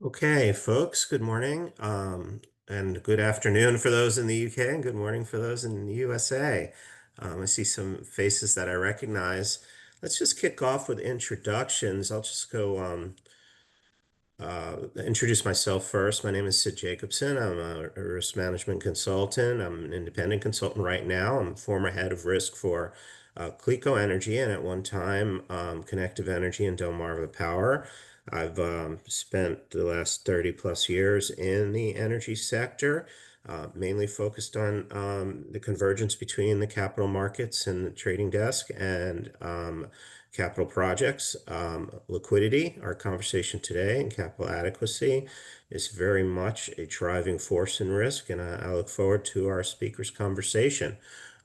Okay, folks, good morning, and good afternoon for those in the UK, and good morning for those in the USA. I see some faces that I recognize. Let's just kick off with introductions. I'll just go introduce myself first. My name is Sid Jacobson. I'm a risk management consultant. I'm an independent consultant right now. I'm former head of risk for Clico Energy and at one time Connective Energy and Delmarva Power. I've spent the last 30 plus years in the energy sector, mainly focused on the convergence between the capital markets and the trading desk and capital projects. Liquidity, our conversation today, and capital adequacy is very much a driving force in risk, and I look forward to our speaker's conversation.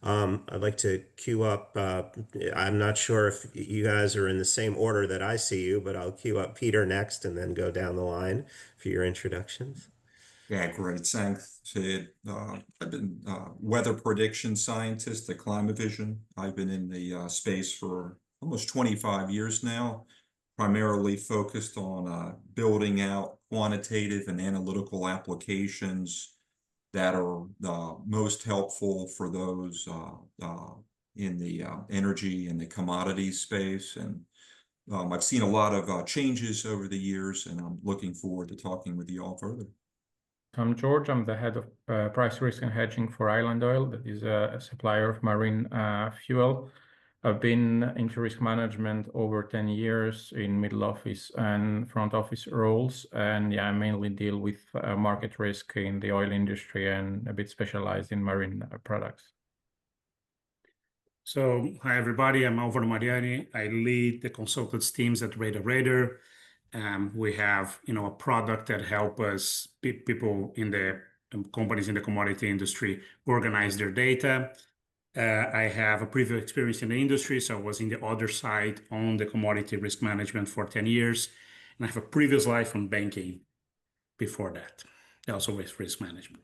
I'd like to queue up. I'm not sure if you guys are in the same order that I see you, but I'll queue up Peter next and then go down the line for your introductions. Yeah, great. Thanks, Sid. I've been weather prediction scientist at Climate Vision. I've been in the space for almost 25 years now, primarily focused on building out quantitative and analytical applications that are most helpful for those in the energy and the commodities space. And I've seen a lot of changes over the years, and I'm looking forward to talking with you all further. I'm George. I'm the head of price risk and hedging for Island Oil, that is a supplier of marine fuel. I've been into risk management over 10 years in middle office and front office roles. And yeah, I mainly deal with market risk in the oil industry and a bit specialized in marine products. So, hi everybody, I'm Alvaro Mariani. I lead the consultants teams at Radar. We have, a product that help us people in the companies in the commodity industry organize their data. I have a previous experience in the industry, so I was in the other side on the commodity risk management for 10 years, and I have a previous life on banking before that, also with risk management.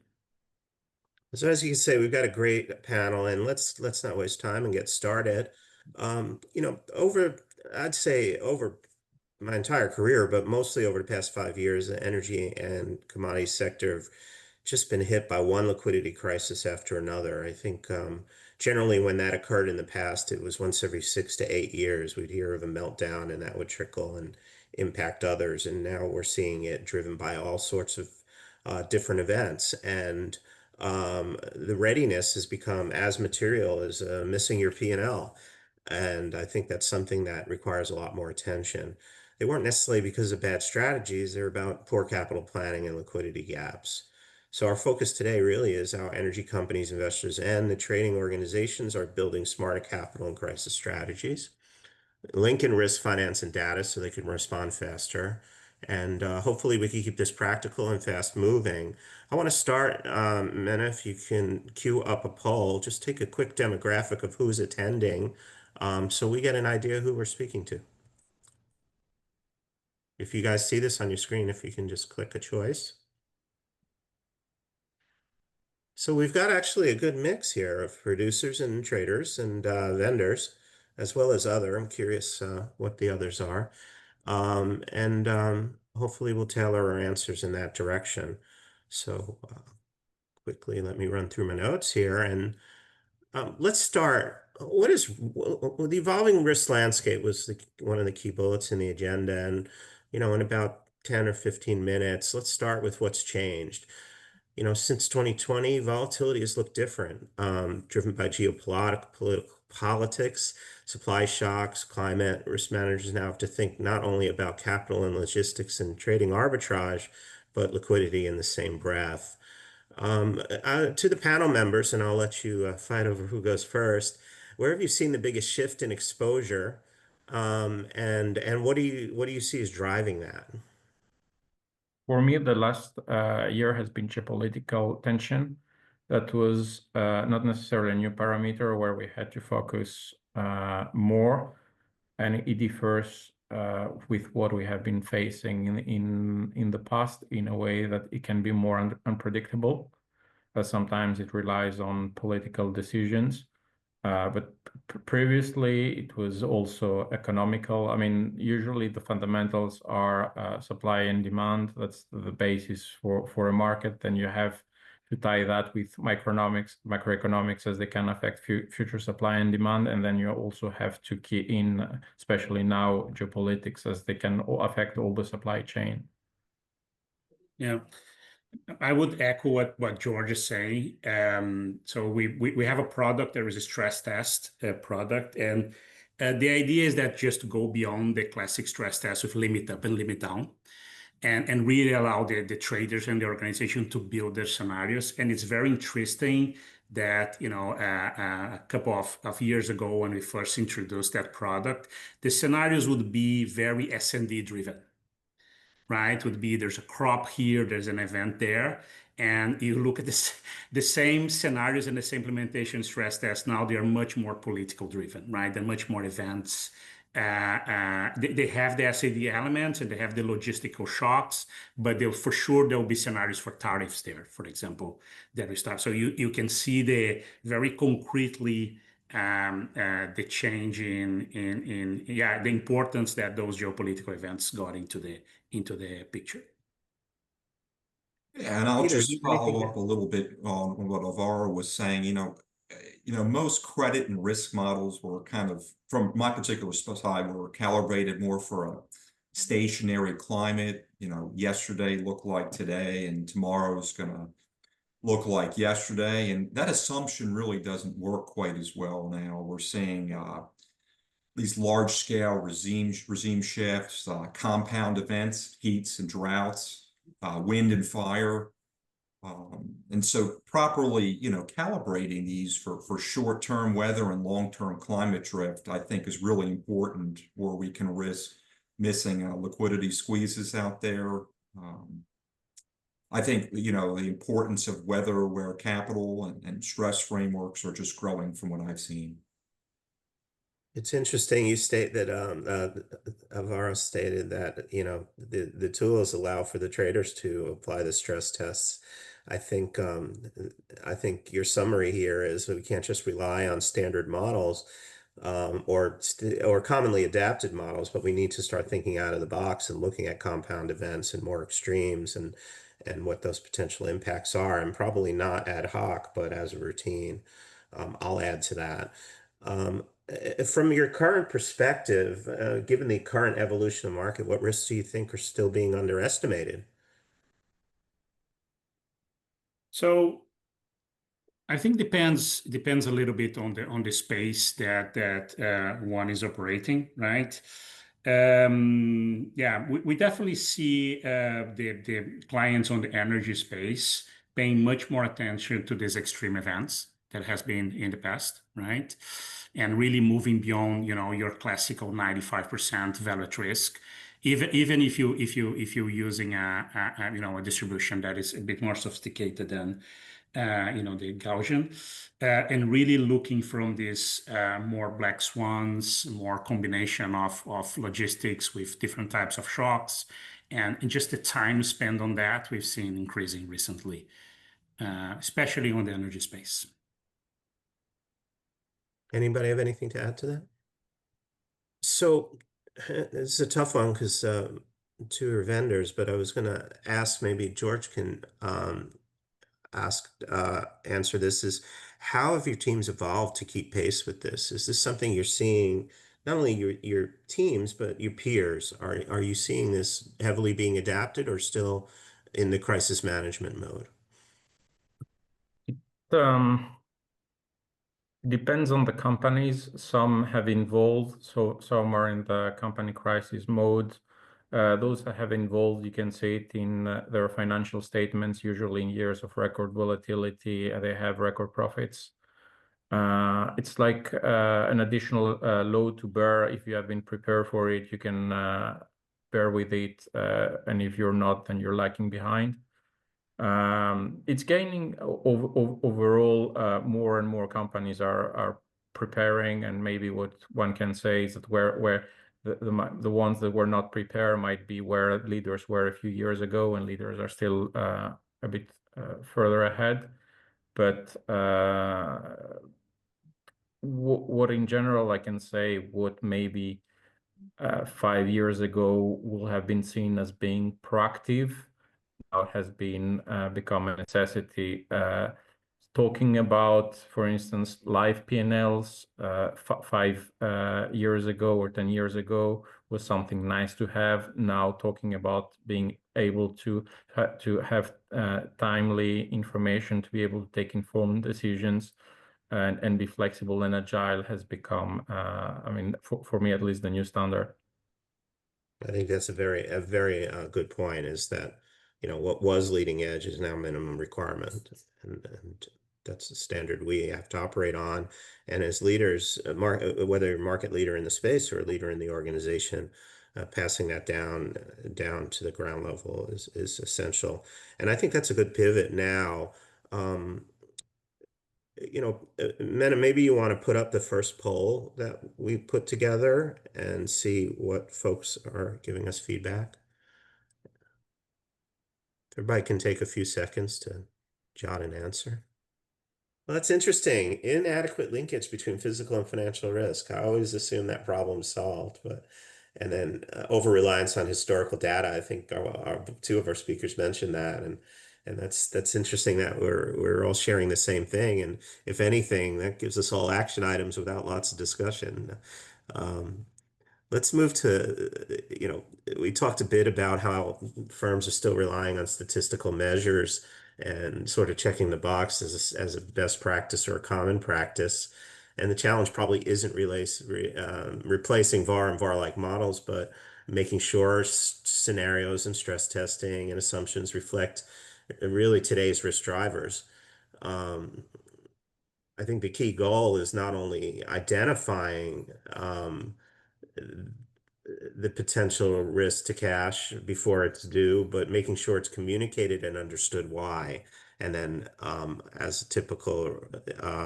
So as you can say, we've got a great panel, and let's not waste time and get started. I'd say over my entire career, but mostly over the past 5 years, the energy and commodity sector have just been hit by one liquidity crisis after another. I think generally when that occurred in the past, it was once every 6 to 8 years we'd hear of a meltdown, and that would trickle and impact others. And now we're seeing it driven by all sorts of different events. And the readiness has become as material as missing your P&L. And I think that's something that requires a lot more attention. They weren't necessarily because of bad strategies, they're about poor capital planning and liquidity gaps. So our focus today really is how energy companies, investors, and the trading organizations are building smarter capital and crisis strategies, linking risk, finance, and data so they can respond faster. And hopefully we can keep this practical and fast moving. I want to start, Mena, if you can queue up a poll, just take a quick demographic of who's attending, so we get an idea who we're speaking to. If you guys see this on your screen, if you can just click a choice. So we've got actually a good mix here of producers and traders and vendors, as well as other. I'm curious what the others are. And hopefully we'll tailor our answers in that direction. So quickly, let me run through my notes here. And let's start. The evolving risk landscape was one of the key bullets in the agenda. And, in about 10 or 15 minutes, let's start with what's changed. Since 2020, volatility has looked different, driven by geopolitical politics, supply shocks, climate. Risk managers now have to think not only about capital and logistics and trading arbitrage, but liquidity in the same breath. To the panel members, and I'll let you fight over who goes first. Where have you seen the biggest shift in exposure, and what do you see as driving that? For me, the last year has been geopolitical tension. That was not necessarily a new parameter where we had to focus more, and it differs with what we have been facing in the past in a way that it can be more unpredictable. Sometimes it relies on political decisions, but Previously, it was also economical. I mean, usually the fundamentals are supply and demand. That's the basis for a market. Then you have to tie that with macroeconomics, as they can affect future supply and demand. And then you also have to key in, especially now, geopolitics, as they can affect all the supply chain. Yeah. I would echo what George is saying. So we have a product. There is a stress test product, and the idea is that just to go beyond the classic stress test with limit up and limit down, and really allow the traders and the organization to build their scenarios. And it's very interesting that a couple of years ago when we first introduced that product, the scenarios would be very S&D driven, right? Would be there's a crop here, there's an event there. And you look at this, the same scenarios and the same implementation stress test now, they are much more political driven, right? They're much more events. They have the SAD elements and they have the logistical shocks, but for sure there'll be scenarios for tariffs there, for example, that we start. So you can see the very concretely the change in the importance that those geopolitical events got into the picture. Yeah, and I'll Peter, just you have anything follow up a little bit on what Alvaro was saying. Most credit and risk models were kind of, from my particular side, were calibrated more for a stationary climate. Yesterday looked like today, and tomorrow's gonna look like yesterday. And that assumption really doesn't work quite as well now. We're seeing these large-scale regime shifts, compound events, heats and droughts, wind and fire. And so properly, calibrating these for short-term weather and long-term climate drift, I think is really important, where we can risk missing liquidity squeezes out there. I think, the importance of weather-aware capital and stress frameworks are just growing from what I've seen. It's interesting you state that Alvaro stated that the tools allow for the traders to apply the stress tests. I think your summary here is that we can't just rely on standard models or commonly adapted models, but we need to start thinking out of the box and looking at compound events and more extremes and what those potential impacts are, and probably not ad hoc, but as a routine. I'll add to that. From your current perspective, given the current evolution of the market, what risks do you think are still being underestimated? So I think depends a little bit on the space that one is operating, right? We definitely see the clients on the energy space paying much more attention to these extreme events that has been in the past, right? And really moving beyond, your classical 95% value at risk. Even if you're using a distribution that is a bit more sophisticated than the Gaussian, and really looking from this more black swans, more combination of logistics with different types of shocks, and just the time spent on that we've seen increasing recently, especially on the energy space. Anybody have anything to add to that? So it's a tough one because two are vendors, but I was going to ask, maybe George can answer this, is how have your teams evolved to keep pace with this? Is this something you're seeing, not only your teams, but your peers? Are you seeing this heavily being adapted or still in the crisis management mode? Depends on the companies. Some have involved, so some are in the company crisis mode. Those that have involved, you can see it in their financial statements, usually in years of record volatility. They have record profits. It's like an additional load to bear. If you have been prepared for it, you can bear with it. And if you're not, then you're lagging behind. It's gaining overall. More and more companies are preparing, and maybe what one can say is that where the ones that were not prepared might be where leaders were a few years ago, and leaders are still a bit further ahead. But what in general I can say, what maybe 5 years ago would have been seen as being proactive, now has been become a necessity. Talking about, for instance, live P&Ls 5 years ago or 10 years ago was something nice to have. Now talking about being able to have timely information to be able to take informed decisions and be flexible and agile has become, I mean, for me at least, the new standard. I think that's a very good point, is that, what was leading edge is now minimum requirement. And that's the standard we have to operate on. And as leaders, whether you're market leader in the space or a leader in the organization, passing that down to the ground level is essential. And I think that's a good pivot now. Mena, maybe you want to put up the first poll that we put together and see what folks are giving us feedback. Everybody can take a few seconds to jot an answer. Well, that's interesting. Inadequate linkage between physical and financial risk. I always assume that problem's solved, and then over-reliance on historical data. I think two of our speakers mentioned that, and that's interesting that we're all sharing the same thing. And if anything, that gives us all action items without lots of discussion. Let's move to, we talked a bit about how firms are still relying on statistical measures and sort of checking the box as a best practice or a common practice. And the challenge probably isn't replacing VAR and VAR-like models, but making sure scenarios and stress testing and assumptions reflect really today's risk drivers. I think the key goal is not only identifying the potential risk to cash before it's due, but making sure it's communicated and understood why. And then, as a typical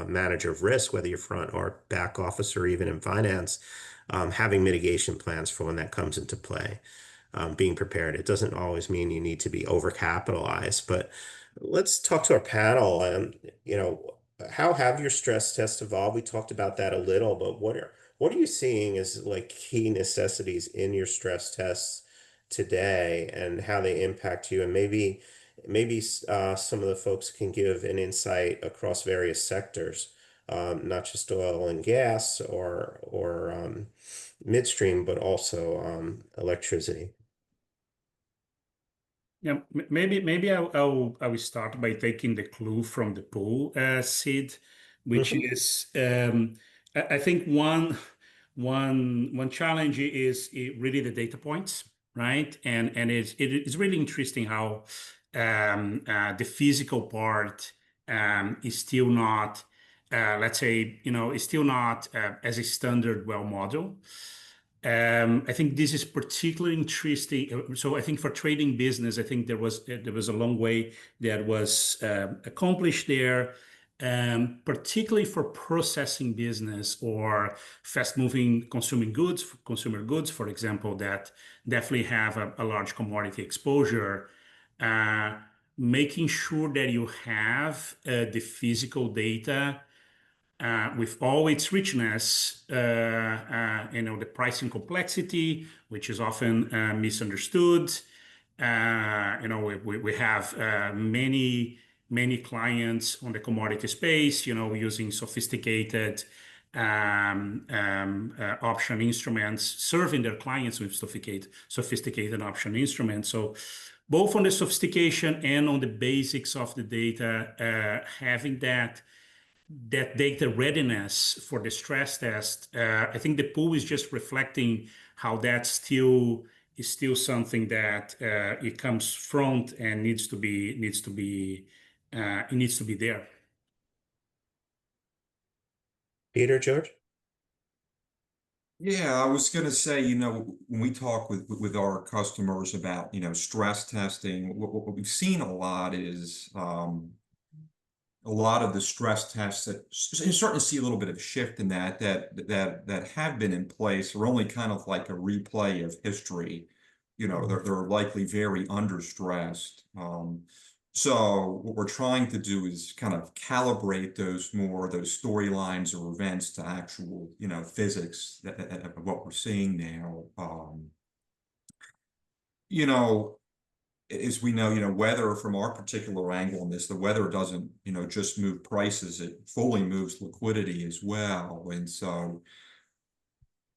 manager of risk, whether you're front or back office or even in finance, having mitigation plans for when that comes into play, being prepared. It doesn't always mean you need to be overcapitalized, but let's talk to our panel. How have your stress tests evolved? We talked about that a little, but what are you seeing as like key necessities in your stress tests today and how they impact you? And maybe some of the folks can give an insight across various sectors, not just oil and gas or midstream, but also electricity. Yeah, maybe I will start by taking the clue from the pool, Sid, which is I think one challenge is really the data points, right? And it's really interesting how the physical part is still not, let's say, is still not as a standard well model. I think this is particularly interesting. So I think for trading business, I think there was a long way that was accomplished there, particularly for processing business or fast-moving consumer goods, for example, that definitely have a large commodity exposure. Making sure that you have the physical data with all its richness, the pricing complexity, which is often misunderstood. We have many clients on the commodity space, using sophisticated option instruments, serving their clients with sophisticated option instruments. So both on the sophistication and on the basics of the data, having that data readiness for the stress test, I think the pool is just reflecting how that is still something that it comes front and needs to be there. Peter, George? Yeah, I was going to say, when we talk with our customers about, stress testing, what we've seen a lot is a lot of the stress tests that you're starting to see a little bit of a shift in that have been in place are only kind of like a replay of history. They're likely very under stressed. So what we're trying to do is kind of calibrate those storylines or events to actual, physics of what we're seeing now. You know, as we know, weather from our particular angle on this, the weather doesn't, just move prices, it fully moves liquidity as well. And so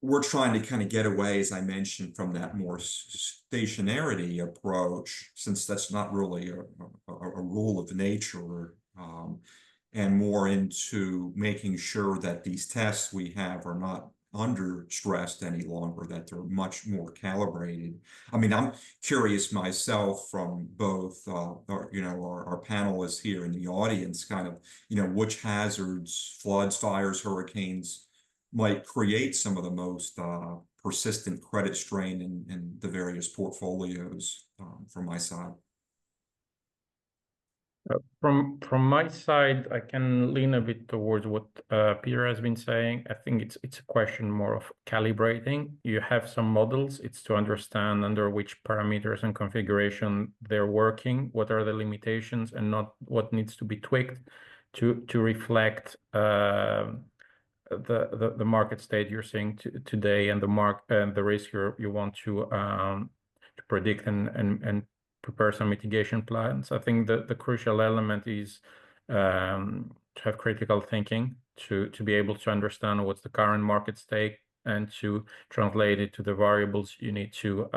we're trying to kind of get away, as I mentioned, from that more stationarity approach, since that's not really a rule of nature, and more into making sure that these tests we have are not under stressed any longer, that they're much more calibrated. I mean, I'm curious myself from both, our panelists here in the audience, kind of, which hazards, floods, fires, hurricanes, might create some of the most persistent credit strain in the various portfolios from my side. From my side, I can lean a bit towards what Peter has been saying. I think it's a question more of calibrating. You have some models. It's to understand under which parameters and configuration they're working, what are the limitations, and not what needs to be tweaked to reflect the market state you're seeing today and the risk you want to predict and prepare some mitigation plans. I think the crucial element is to have critical thinking, to be able to understand what's the current market state and to translate it to the variables you need to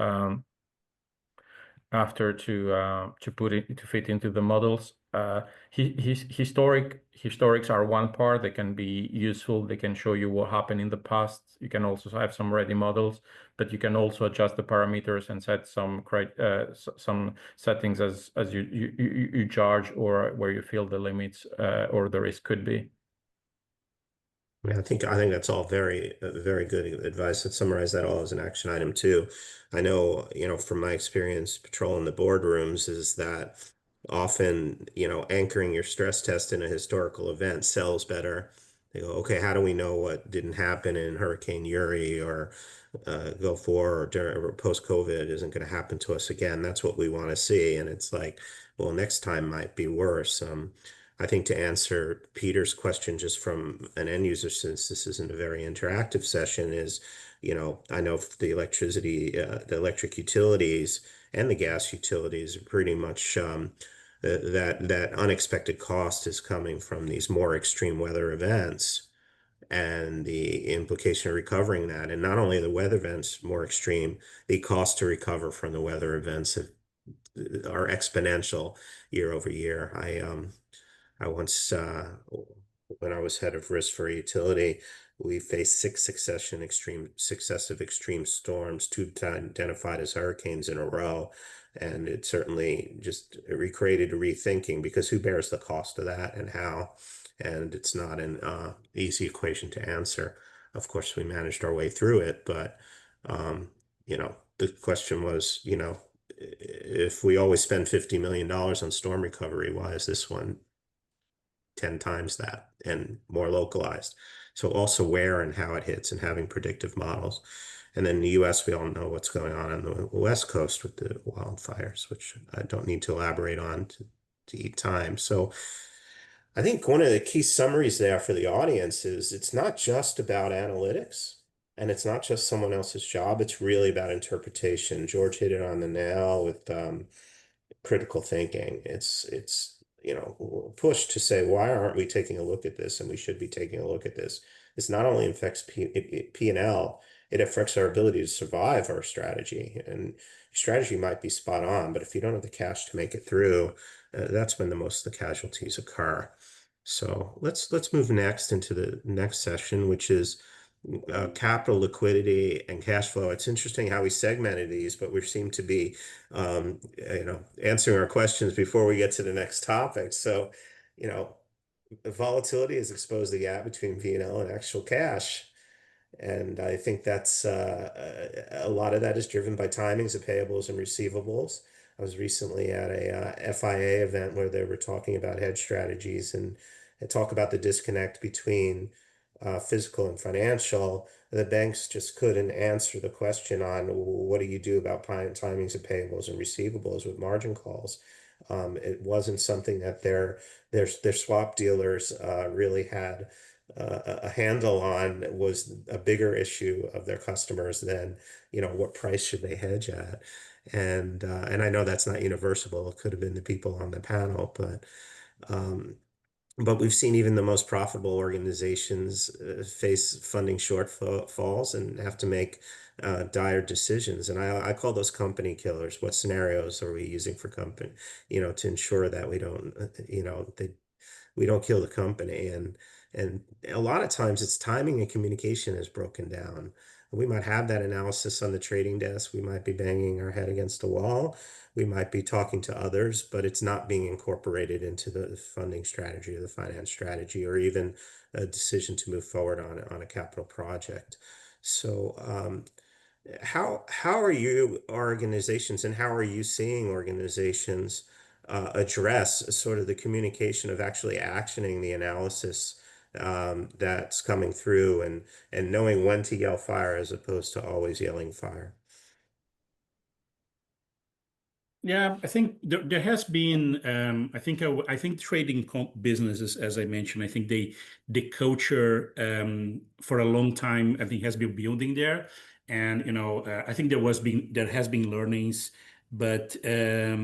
after to put it to fit into the models. Historics are one part. They can be useful. They can show you what happened in the past. You can also have some ready models, but you can also adjust the parameters and set some settings as you charge or where you feel the limits or the risk could be. Yeah, I think that's all very good advice. Let's summarize that all as an action item too. I know, from my experience patrolling the boardrooms is that often, anchoring your stress test in a historical event sells better. They go, okay, how do we know what didn't happen in Hurricane Uri or Gulf War or during or post-COVID isn't going to happen to us again? That's what we want to see. And it's like, well, next time might be worse. I think to answer Peter's question just from an end user, since this isn't a very interactive session, is, I know the electric utilities and the gas utilities are pretty much that unexpected cost is coming from these more extreme weather events and the implication of recovering that. And not only are the weather events more extreme, the cost to recover from the weather events are exponential year over year. I once, when I was head of risk for a utility, we faced six successive extreme storms, two identified as hurricanes in a row. And it certainly just recreated a rethinking, because who bears the cost of that and how? And it's not an easy equation to answer. Of course, we managed our way through it, but the question was, if we always spend $50 million on storm recovery, why is this one 10 times that and more localized? So also where and how it hits and having predictive models. And then in the US, we all know what's going on the West Coast with the wildfires, which I don't need to elaborate on to eat time. So I think one of the key summaries there for the audience is it's not just about analytics and it's not just someone else's job. It's really about interpretation. George hit it on the nail with critical thinking. It's push to say, why aren't we taking a look at this? And we should be taking a look at this. This not only affects P&L, it affects our ability to survive our strategy. And strategy might be spot on, but if you don't have the cash to make it through, that's when most of the casualties occur. So let's move next into the next session, which is capital, liquidity, and cash flow. It's interesting how we segmented these, but we seem to be, answering our questions before we get to the next topic. So, volatility has exposed the gap between P&L and actual cash. And I think that's a lot of that is driven by timings of payables and receivables. I was recently at a FIA event where they were talking about hedge strategies and talk about the disconnect between physical and financial. The banks just couldn't answer the question on what do you do about timings of payables and receivables with margin calls. It wasn't something that their swap dealers really had a handle on. It was a bigger issue of their customers than, what price should they hedge at. And I know that's not universal. It could have been the people on the panel, um, but we've seen even the most profitable organizations face funding shortfalls and have to make dire decisions. And I call those company killers. What scenarios are we using for company, to ensure that we don't, we don't kill the company. And a lot of times it's timing and communication is broken down. We might have that analysis on the trading desk. We might be banging our head against the wall. We might be talking to others, but it's not being incorporated into the funding strategy or the finance strategy, or even a decision to move forward on a capital project. So, how are you organizations, and how are you seeing organizations address sort of the communication of actually actioning the analysis that's coming through, and knowing when to yell fire as opposed to always yelling fire? Yeah, I think there has been. I think trading businesses, as I mentioned, I think the culture for a long time, I think, has been building there, and I think there has been learnings, but there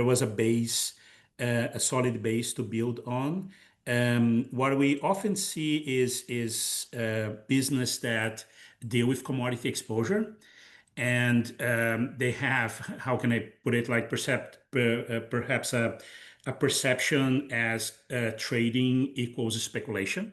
was a base, a solid base to build on. What we often see is business that deal with commodity exposure, and they have, how can I put it, like perhaps a perception as trading equals speculation.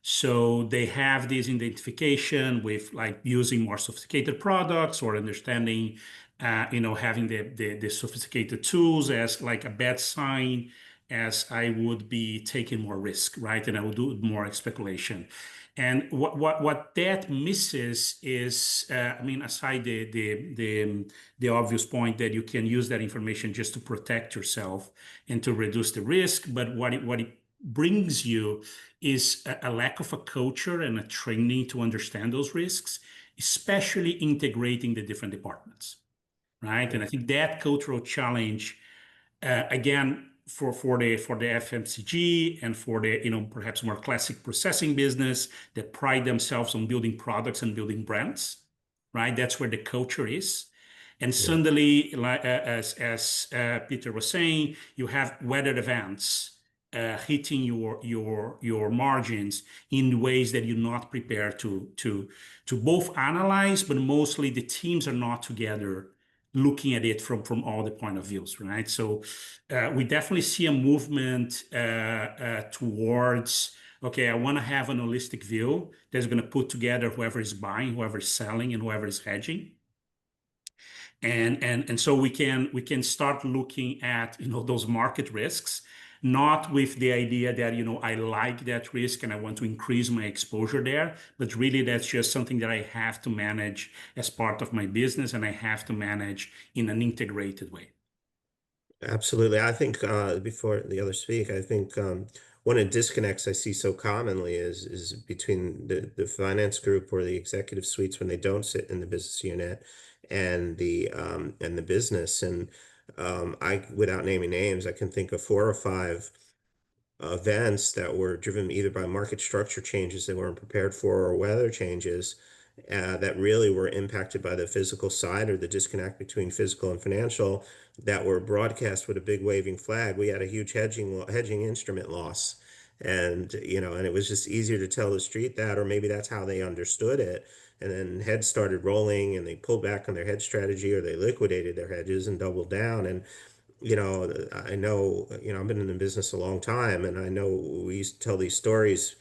So they have this identification with like using more sophisticated products or understanding, having the sophisticated tools as like a bad sign, as I would be taking more risk, right? And I would do more speculation. And what that misses is, I mean, aside the obvious point that you can use that information just to protect yourself and to reduce the risk, but what it brings you is a lack of a culture and a training to understand those risks, especially integrating the different departments, right? And I think that cultural challenge, again, for the FMCG and for the perhaps more classic processing business that pride themselves on building products and building brands, right? That's where the culture is. And Yeah. suddenly, like, as Peter was saying, you have weather events hitting your margins in ways that you're not prepared to both analyze, but mostly the teams are not together looking at it from all the point of views, right? So we definitely see a movement towards, okay, I want to have an holistic view that's going to put together whoever is buying, whoever is selling, and whoever is hedging. And so we can start looking at those market risks, not with the idea that I like that risk and I want to increase my exposure there, but really that's just something that I have to manage as part of my business, and I have to manage in an integrated way. Absolutely. I think before the others speak, I think one of the disconnects I see so commonly is between the finance group or the executive suites when they don't sit in the business unit and the business. And I, without naming names, I can think of 4 or 5 events that were driven either by market structure changes they weren't prepared for, or weather changes that really were impacted by the physical side, or the disconnect between physical and financial, that were broadcast with a big waving flag. We had a huge hedging instrument loss. And and it was just easier to tell the street that, or maybe that's how they understood it. And then heads started rolling, and they pulled back on their hedge strategy, or they liquidated their hedges and doubled down. And I know, I've been in the business a long time, and I know we used to tell these stories,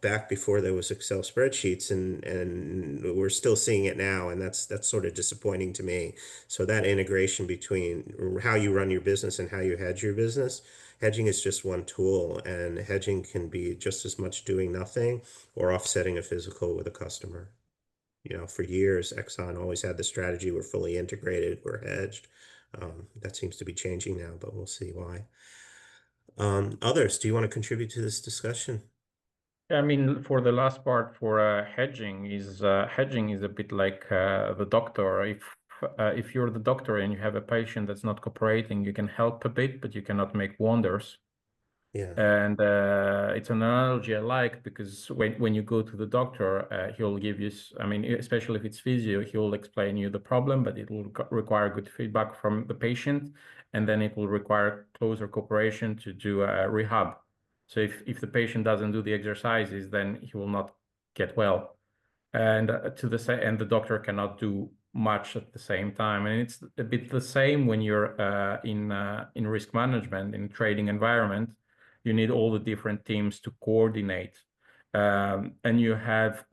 back before there was Excel spreadsheets, and we're still seeing it now, and that's sort of disappointing to me. So that integration between how you run your business and how you hedge your business, hedging is just one tool, and hedging can be just as much doing nothing or offsetting a physical with a customer. For years, Exxon always had the strategy, we're fully integrated, we're hedged. That seems to be changing now, but we'll see why. Others, do you want to contribute to this discussion? I mean, for the last part, for hedging is a bit like the doctor. If if you're the doctor and you have a patient that's not cooperating, you can help a bit, but you cannot make wonders. Yeah. And it's an analogy I like, because when you go to the doctor, he'll give you, I mean, especially if it's physio, he'll explain you the problem, but it will require good feedback from the patient, and then it will require closer cooperation to do a rehab. So if the patient doesn't do the exercises, then he will not get well. And and the doctor cannot do much at the same time. And it's a bit the same when you're in risk management, in trading environment. You need all the different teams to coordinate, and you have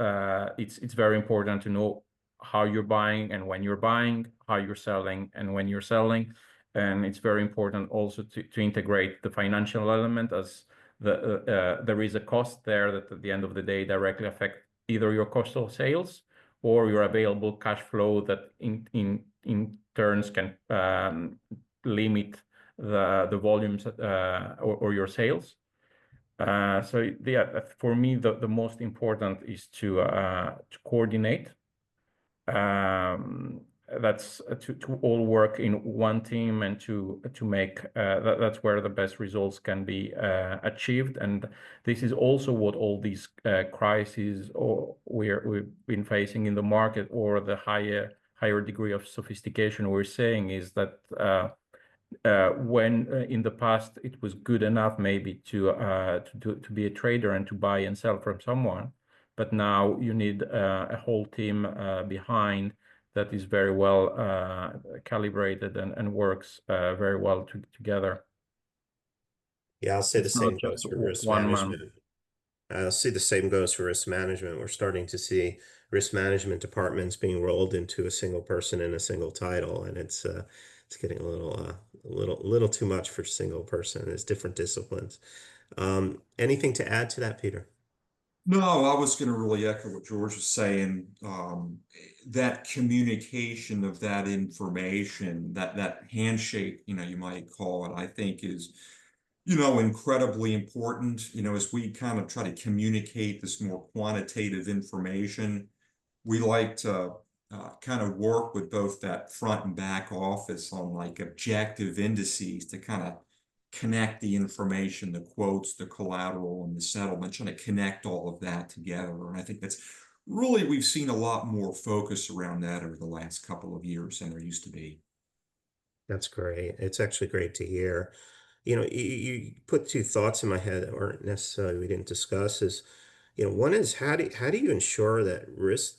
it's very important to know how you're buying and when you're buying, how you're selling and when you're selling. And it's very important also to integrate the financial element, as there is a cost there that at the end of the day directly affect either your cost of sales or your available cash flow, that in turns can limit the volumes or your sales. So yeah, for me the most important is to coordinate. That's to all work in one team, and to make that's where the best results can be achieved. And this is also what all these crises or we've been facing in the market, or the higher degree of sophistication we're saying, is that when in the past it was good enough maybe to be a trader and to buy and sell from someone, but now you need a whole team behind that is very well calibrated and works very well together. Yeah, I'll say the It's not same goes just for risk one man. management. I'll see the same goes for risk management. We're starting to see risk management departments being rolled into a single person in a single title, and it's getting a little too much for a single person. It's different disciplines. Anything to add to that, Peter? No, I was going to really echo what George was saying. That communication of that information, that handshake, you might call it, I think is, incredibly important. As we kind of try to communicate this more quantitative information, we like to kind of work with both that front and back office on like objective indices to kind of connect the information, the quotes, the collateral, and the settlement, trying to connect all of that together. And I think that's really, we've seen a lot more focus around that over the last couple of years than there used to be. That's great. It's actually great to hear. You put two thoughts in my head that weren't necessarily we didn't discuss. Is one is how do you ensure that risk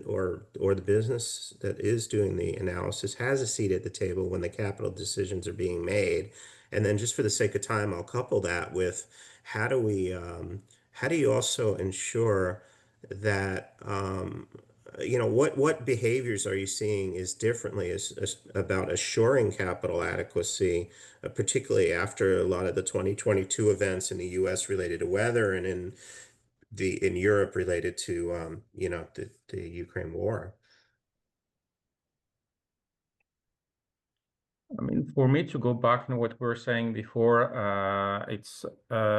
or the business that is doing the analysis has a seat at the table when the capital decisions are being made? And then just for the sake of time, I'll couple that with how do you also ensure that what behaviors are you seeing is differently about assuring capital adequacy, particularly after a lot of the 2022 events in the U.S. related to weather, and in Europe related to the Ukraine war. I mean, for me to go back to what we were saying before, it's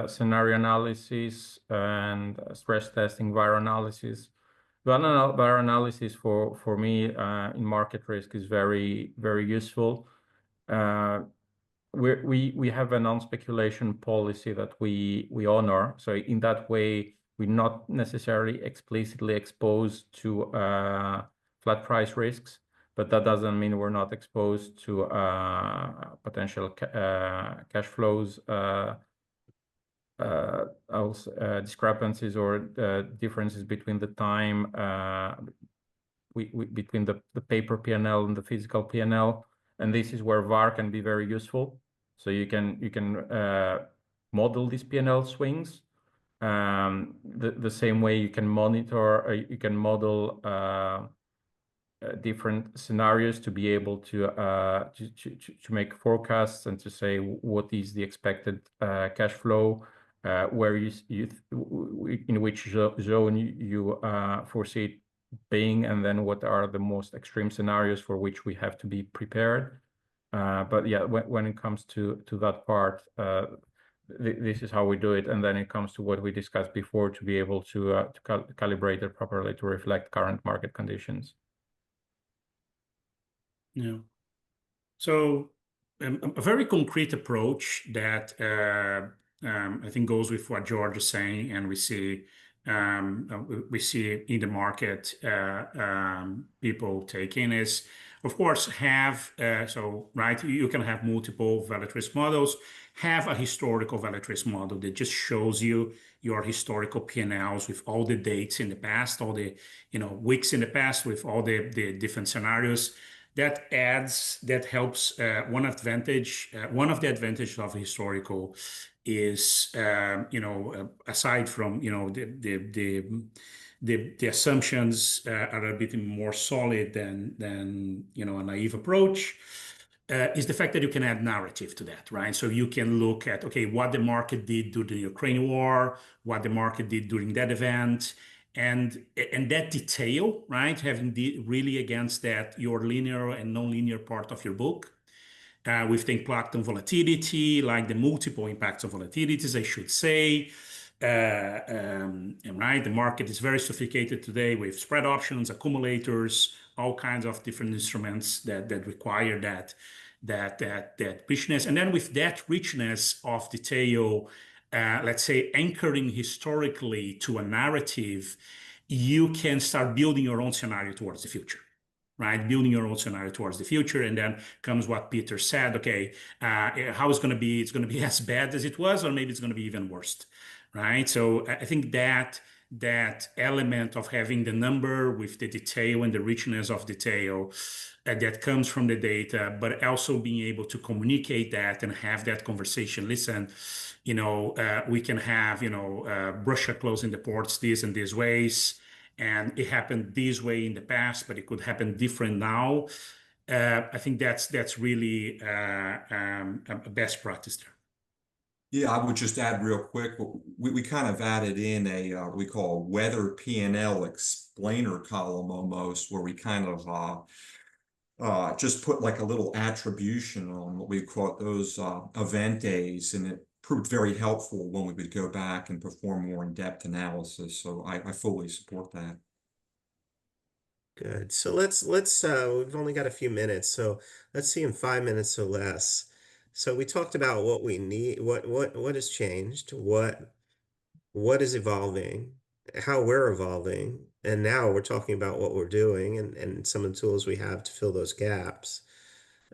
scenario analysis and stress testing, VAR analysis. VAR analysis for me in market risk is very, very useful. We have a non-speculation policy that we honor. So in that way, we're not necessarily explicitly exposed to flat price risks, but that doesn't mean we're not exposed to potential cash flows, discrepancies or differences between the time between the paper P&L and the physical P&L. And this is where VAR can be very useful. So you can model these P&L swings. The same way you can monitor, you can model different scenarios to be able to make forecasts and to say what is the expected cash flow, where in which zone you foresee it being, and then what are the most extreme scenarios for which we have to be prepared. But yeah, when it comes to that part, this is how we do it. And then it comes to what we discussed before, to be able to calibrate it properly to reflect current market conditions. Yeah. So a very concrete approach that I think goes with what George is saying, and we see in the market people taking is, of course, have so right. You can have multiple valid risk models. Have a historical valid risk model that just shows you your historical P&Ls with all the dates in the past, all the weeks in the past with all the different scenarios that helps one of the advantages of historical is aside from the assumptions are a bit more solid than a naive approach, is the fact that you can add narrative to that, right? So you can look at, okay, what the market did during the Ukraine war, what the market did during that event, and that detail, right? Having really against that your linear and non-linear part of your book. We've think plankton volatility, like the multiple impacts of volatilities, I should say. Right, the market is very sophisticated today with spread options, accumulators, all kinds of different instruments that require that richness. And then with that richness of detail, let's say anchoring historically to a narrative, you can start building your own scenario towards the future, right? Building your own scenario towards the future. And then comes what Peter said, okay, how it's going to be? It's going to be as bad as it was, or maybe it's going to be even worse, right? So I think that element of having the number with the detail and the richness of detail that comes from the data, but also being able to communicate that and have that conversation. Listen, we can have, Russia closing the ports these and these ways, and it happened this way in the past, but it could happen different now. I think that's really a best practice there. Yeah, I would just add real quick, we kind of added in we call a weather P&L explainer column almost, where we kind of just put like a little attribution on what we call those event days, and it proved very helpful when we would go back and perform more in-depth analysis. So I fully support that. Good. So let's we've only got a few minutes, so let's see in 5 minutes or less. So we talked about what we need, what has changed, what is evolving, how we're evolving, and now we're talking about what we're doing and some of the tools we have to fill those gaps.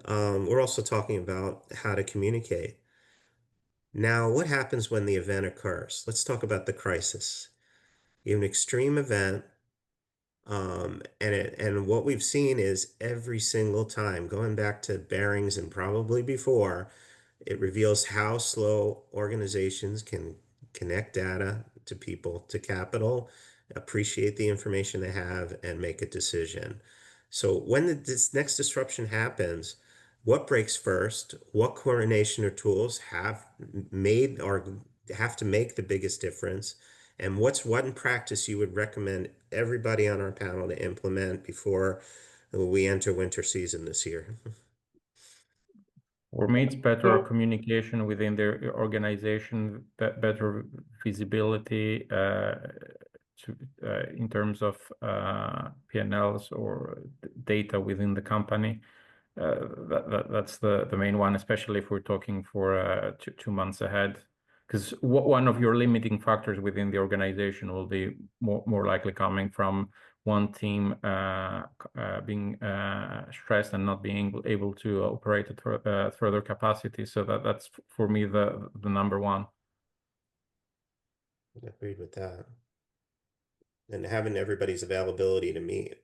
We're also talking about how to communicate. Now, what happens when the event occurs? Let's talk about the crisis. You have an extreme event. And what we've seen is every single time, going back to Barings and probably before, it reveals how slow organizations can connect data to people, to capital, appreciate the information they have, and make a decision. So when this next disruption happens, what breaks first? What coordination or tools have made or have to make the biggest difference? And what's one practice you would recommend everybody on our panel to implement before we enter winter season this year? For me, it's better communication within the organization, better visibility in terms of P&Ls or data within the company. That's the main one, especially if we're talking for 2 months ahead. Because one of your limiting factors within the organization will be more likely coming from one team being stressed and not being able to operate at further capacity. So that's for me the number one. I agreed with that. And having everybody's availability to meet.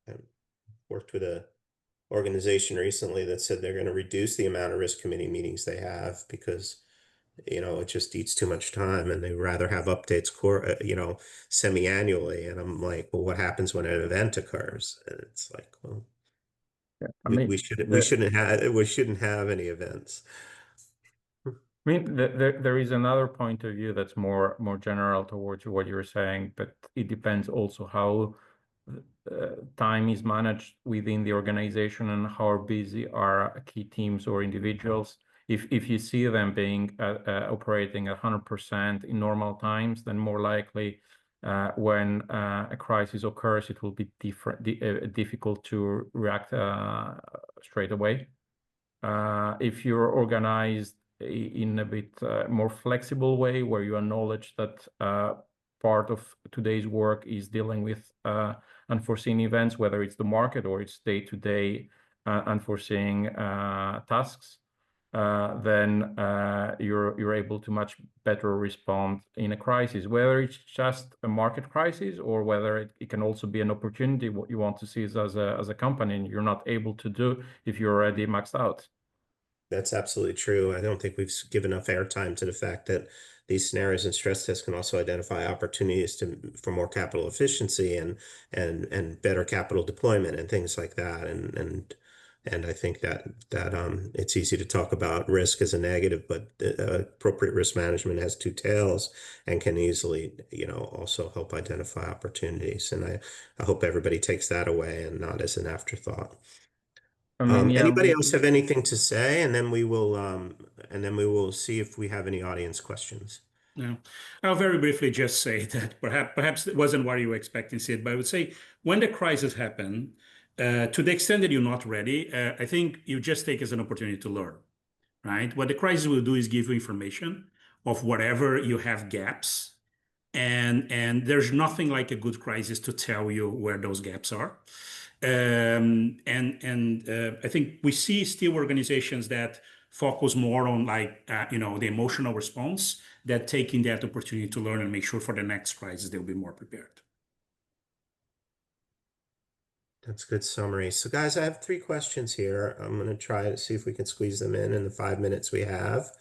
I worked with a organization recently that said they're going to reduce the amount of risk committee meetings they have because it just eats too much time, and they rather have updates semi-annually. And I'm like, well, what happens when an event occurs? And it's like, well, Yeah, we shouldn't have any events. I mean, there is another point of view that's more general towards what you're saying, but it depends also how time is managed within the organization and how busy are key teams or individuals. If you see them being operating at 100% in normal times, then more likely when a crisis occurs, it will be difficult to react straight away. If you're organized in a bit more flexible way, where you acknowledge that part of today's work is dealing with unforeseen events, whether it's the market or it's day-to-day unforeseen tasks, then you're able to much better respond in a crisis, whether it's just a market crisis or whether it can also be an opportunity, what you want to see as a company, and you're not able to do if you're already maxed out. That's absolutely true. I don't think we've given enough airtime to the fact that these scenarios and stress tests can also identify opportunities for more capital efficiency and better capital deployment and things like that. And I think that it's easy to talk about risk as a negative, but appropriate risk management has two tails and can easily, also help identify opportunities. And I hope everybody takes that away and not as an afterthought. I mean, yeah, Anybody else have anything to say? And then we will see if we have any audience questions. Yeah. I'll very briefly just say that perhaps it wasn't what you were expecting to see it, but I would say when the crisis happened, to the extent that you're not ready, I think you just take it as an opportunity to learn, right? What the crisis will do is give you information of whatever you have gaps, and there's nothing like a good crisis to tell you where those gaps are. I think we see still organizations that focus more on the emotional response, that taking that opportunity to learn and make sure for the next crisis they'll be more prepared. That's a good summary. So guys, I have 3 questions here. I'm going to try to see if we can squeeze them in the 5 minutes we have.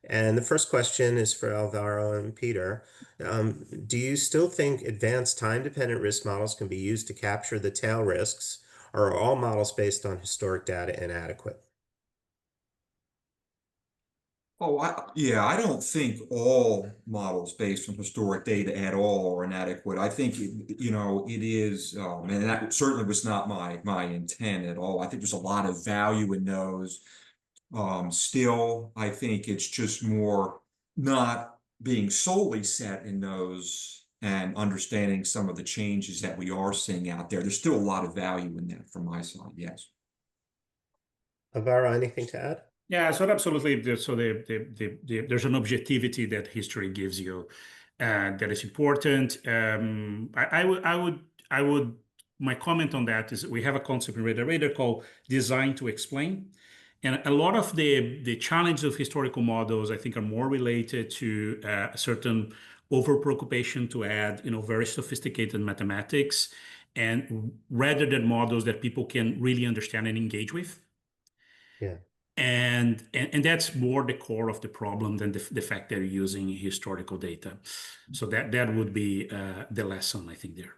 And the first question is for Alvaro and Peter. Do you still think advanced time-dependent risk models can be used to capture the tail risks, or are all models based on historic data inadequate? Oh, I don't think all models based on historic data at all are inadequate. I think it is, and that certainly was not my intent at all. I think there's a lot of value in those. Still, I think it's just more not being solely set in those and understanding some of the changes that we are seeing out there. There's still a lot of value in that from my side, yes. Alvaro, anything to add? Yeah, so absolutely. There's an objectivity that history gives you that is important. My comment on that is we have a concept in Radar called design to explain. And a lot of the challenges of historical models, I think, are more related to a certain over-preoccupation to add, very sophisticated mathematics, and rather than models that people can really understand and engage with. Yeah. And that's more the core of the problem than the fact that you're using historical data. So that would be the lesson, I think, there.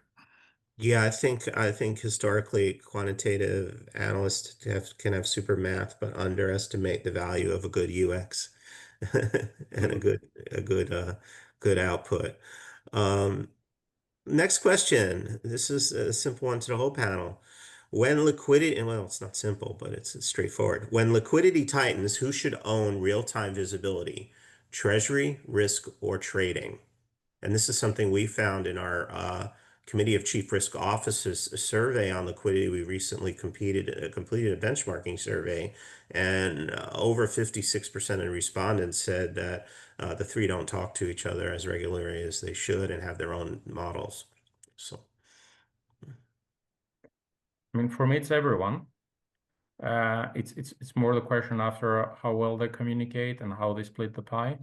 Yeah, I think historically quantitative analysts can have super math, but underestimate the value of a good UX and a good output. Next question. This is a simple one to the whole panel. When liquidity, and well, it's not simple, but it's straightforward. When liquidity tightens, who should own real-time visibility? Treasury, risk, or trading? And this is something we found in our Committee of Chief Risk Officers survey on liquidity. We recently completed a benchmarking survey, and over 56% of respondents said that the three don't talk to each other as regularly as they should and have their own models. So, I mean, for me, it's everyone. It's more the question after how well they communicate and how they split the pie.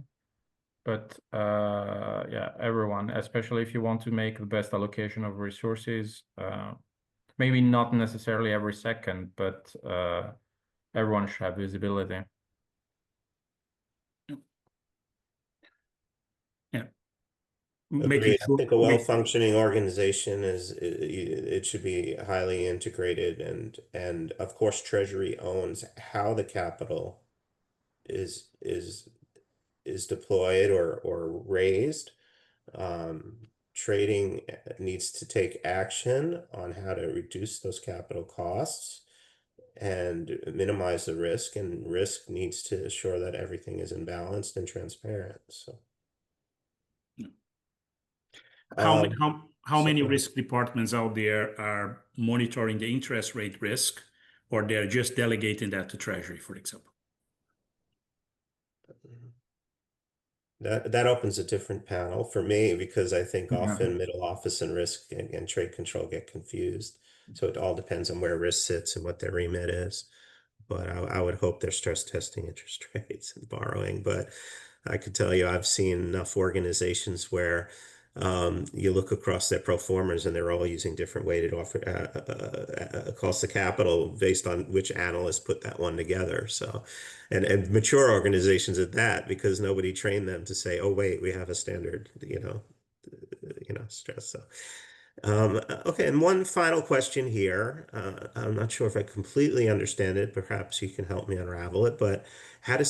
But yeah, everyone, especially if you want to make the best allocation of resources, maybe not necessarily every second, but everyone should have visibility. Yeah. agreed. I think a well-functioning organization it should be highly integrated, and of course, Treasury owns how the capital is deployed or raised. Trading needs to take action on how to reduce those capital costs and minimize the risk, and risk needs to ensure that everything is imbalanced and transparent. So Um, How so many go ahead. risk departments out there are monitoring the interest rate risk, or they're just delegating that to Treasury, for example? That opens a different panel for me because I think Yeah. often middle office and risk and trade control get confused. So it all depends on where risk sits and what their remit is. But I would hope they're stress testing interest rates and borrowing. But I could tell you I've seen enough organizations where you look across their pro formas and they're all using different weighted offer cost of capital based on which analyst put that one together. So, and mature organizations at that, because nobody trained them to say, oh wait, we have a standard, stress. So okay, and one final question here. I'm not sure if I completely understand it. Perhaps you can help me unravel it. But how do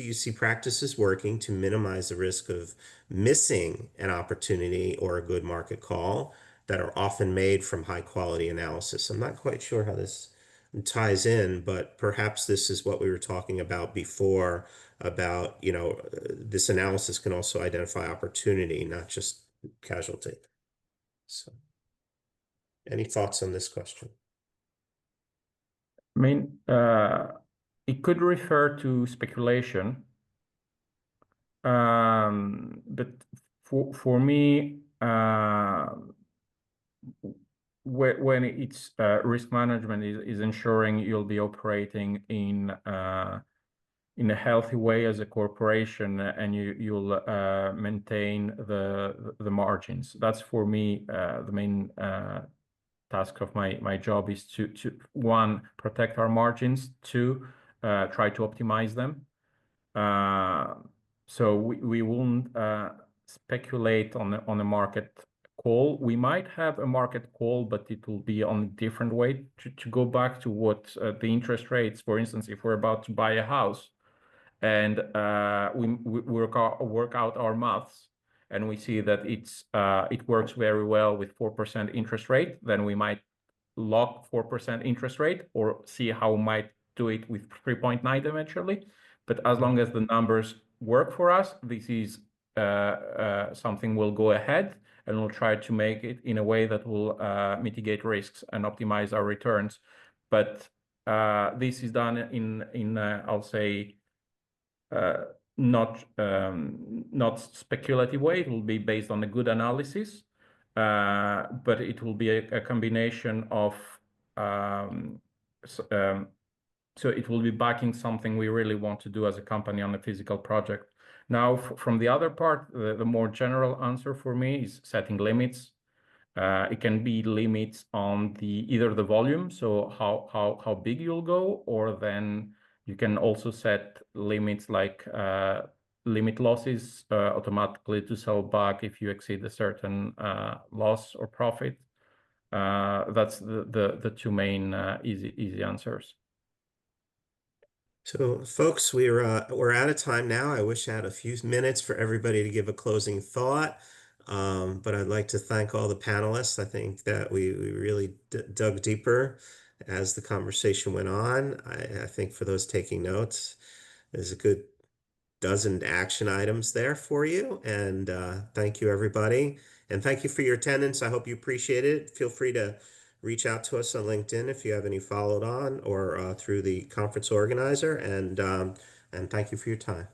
you see practices working to minimize the risk of missing an opportunity or a good market call that are often made from high quality analysis? I'm not quite sure how this ties in, but perhaps this is what we were talking about before about, this analysis can also identify opportunity, not just casualty. So, any thoughts on this question? I mean, it could refer to speculation, but for me, when it's risk management is ensuring you'll be operating in a healthy way as a corporation, and you'll maintain the margins. That's for me the main task of my job is to one, protect our margins, two, try to optimize them. So we won't speculate on a market call. We might have a market call, but it will be on a different way. To go back to what the interest rates, for instance, if we're about to buy a house and we work out our maths, and we see that it works very well with 4% interest rate, then we might lock 4% interest rate or see how we might do it with 3.9 eventually. But as long as the numbers work for us, this is something we'll go ahead and we'll try to make it in a way that will mitigate risks and optimize our returns. But this is done in I'll say not speculative way. It will be based on a good analysis, but it will be a combination of so it will be backing something we really want to do as a company on a physical project. Now, from the other part, the more general answer for me is setting limits. It can be limits on either the volume, so how big you'll go, or then you can also set limits like limit losses automatically to sell back if you exceed a certain loss or profit. That's the two main easy answers. So, folks, we're out of time now. I wish I had a few minutes for everybody to give a closing thought. But I'd like to thank all the panelists. I think that we really dug deeper as the conversation went on. I think for those taking notes, there's a good dozen action items there for you. And thank you, everybody. And thank you for your attendance. I hope you appreciate it. Feel free to reach out to us on LinkedIn if you have any followed on or through the conference organizer. And thank you for your time.